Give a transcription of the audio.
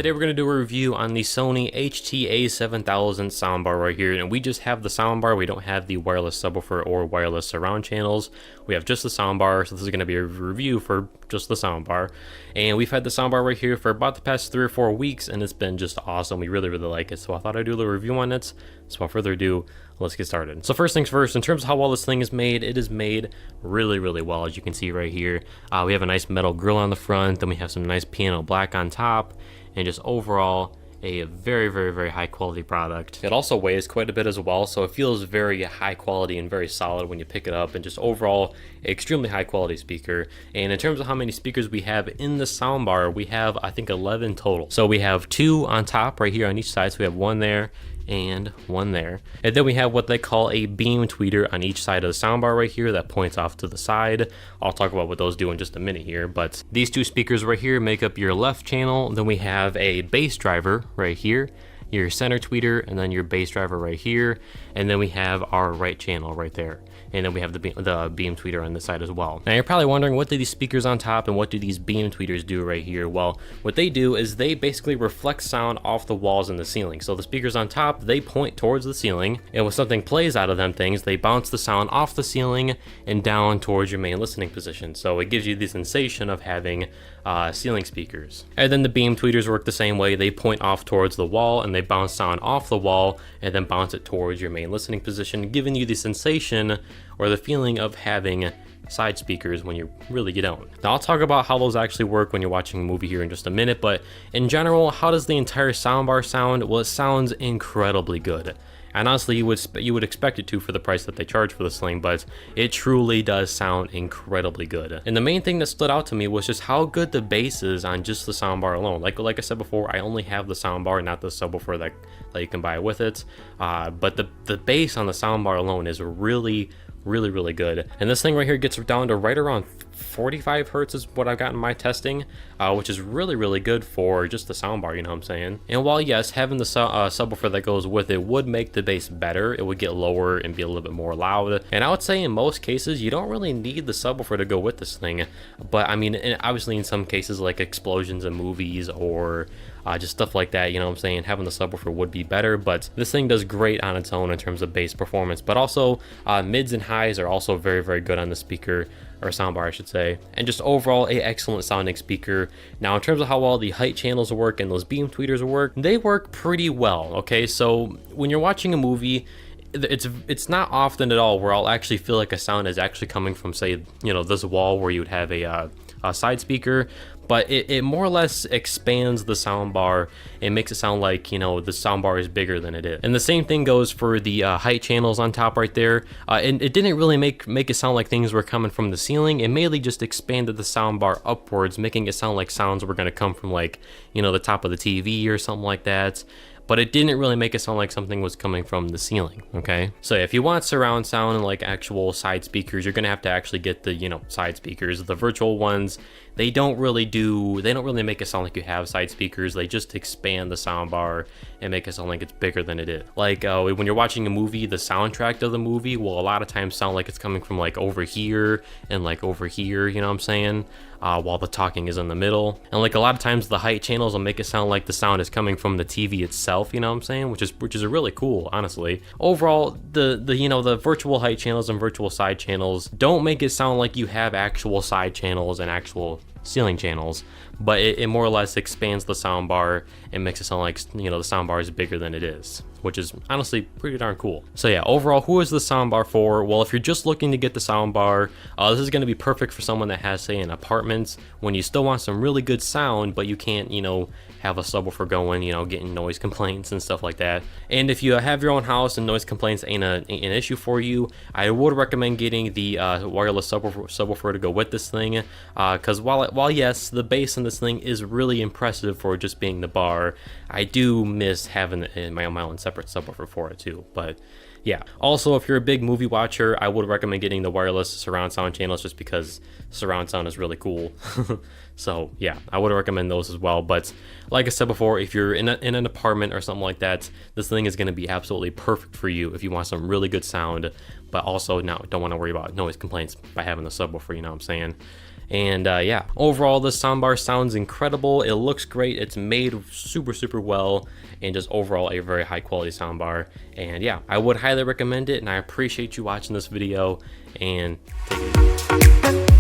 today we're going to do a review on the Sony HT-A7000 soundbar right here, and we just have the soundbar. We don't have the wireless subwoofer or wireless surround channels. We have just the soundbar, so this is going to be a review for just the soundbar. And we've had the soundbar right here for about the past 3 or 4 weeks, and it's been just awesome. We really like it, so I thought I'd do a little review on it. So without further ado, let's get started. So first things first, in terms of how well this thing is made, it is made really well, as you can see right here. We have a nice metal grille on the front, then we have some nice piano black on top, and just overall a very high quality product. It also weighs quite a bit as well, so it feels very high quality and very solid when you pick it up, and just overall extremely high quality speaker. And in terms of how many speakers we have in the soundbar, we have I think 11 total. So we have 2 on top right here on each side, so we have 1 there and 1 there, and then we have what they call a beam tweeter on each side of the soundbar right here that points off to the side. I'll talk about what those do in just a minute here, but these 2 speakers right here make up your left channel. Then we have a bass driver right here, your center tweeter, and then your bass driver right here, and then we have our right channel right there, and then we have the beam tweeter on this side as well. Now you're probably wondering, what do these speakers on top and what do these beam tweeters do right here? Well, what they do is they basically reflect sound off the walls and the ceiling. So the speakers on top, they point towards the ceiling, and when something plays out of them things, they bounce the sound off the ceiling and down towards your main listening position. So it gives you the sensation of having ceiling speakers. And then the beam tweeters work the same way. They point off towards the wall and they bounce sound off the wall and then bounce it towards your main listening position, giving you the sensation or the feeling of having side speakers when you really get out. Now I'll talk about how those actually work when you're watching a movie here in just a minute, but in general, how does the entire soundbar sound? Well, it sounds incredibly good. And honestly, you would expect it to for the price that they charge for this thing, but it truly does sound incredibly good. And the main thing that stood out to me was just how good the bass is on just the soundbar alone. Like I said before, I only have the soundbar, not the subwoofer that you can buy with it. But the bass on the soundbar alone is really good. And this thing right here gets down to right around 45 hertz is what I've got in my testing, which is really good for just the soundbar, you know what I'm saying? And while yes, having the subwoofer that goes with it would make the bass better, it would get lower and be a little bit more loud. And I would say in most cases, you don't really need the subwoofer to go with this thing. But I mean, obviously in some cases like explosions in movies or just stuff like that, you know what I'm saying, having the subwoofer would be better, but this thing does great on its own in terms of bass performance. But also mids and highs are also very good on the speaker, or soundbar I should say, and just overall a excellent sounding speaker. Now in terms of how well the height channels work and those beam tweeters work, they work pretty well. Okay, so when you're watching a movie, it's not often at all where I'll actually feel like a sound is actually coming from, say, you know, this wall where you would have a side speaker, but it more or less expands the soundbar and makes it sound like, you know, the soundbar is bigger than it is. And the same thing goes for the height channels on top right there. And it didn't really make it sound like things were coming from the ceiling. It mainly just expanded the soundbar upwards, making it sound like sounds were going to come from, like, you know, the top of the TV or something like that. But it didn't really make it sound like something was coming from the ceiling, okay? So if you want surround sound and like actual side speakers, you're gonna have to actually get the, you know, side speakers. The virtual ones, they don't really make it sound like you have side speakers. They just expand the soundbar and make it sound like it's bigger than it is. Like when you're watching a movie, the soundtrack of the movie will a lot of times sound like it's coming from like over here and like over here, you know what I'm saying? While the talking is in the middle. And like a lot of times the height channels will make it sound like the sound is coming from the TV itself, you know what I'm saying? Which is really cool, honestly. Overall, the you know, the virtual height channels and virtual side channels don't make it sound like you have actual side channels and actual ceiling channels, but it more or less expands the soundbar and makes it sound like, you know, the soundbar is bigger than it is, which is honestly pretty darn cool. So yeah, overall, who is the soundbar for? Well, if you're just looking to get the soundbar, this is going to be perfect for someone that has, say, an apartment when you still want some really good sound, but you can't, you know, have a subwoofer going, you know, getting noise complaints and stuff like that. And if you have your own house and noise complaints ain't an issue for you, I would recommend getting the wireless subwoofer to go with this thing, because while yes, the bass in this thing is really impressive for just being the bar, I do miss having my own separate subwoofer for it too. But yeah, also if you're a big movie watcher, I would recommend getting the wireless surround sound channels just because surround sound is really cool. So yeah, I would recommend those as well. But like I said before, if you're in an apartment or something like that, this thing is going to be absolutely perfect for you if you want some really good sound, but also don't want to worry about noise complaints by having the subwoofer, you know what I'm saying? And yeah, overall this soundbar sounds incredible. It looks great. It's made super well, and just overall a very high quality soundbar. And yeah, I would highly recommend it, and I appreciate you watching this video, and take it easy.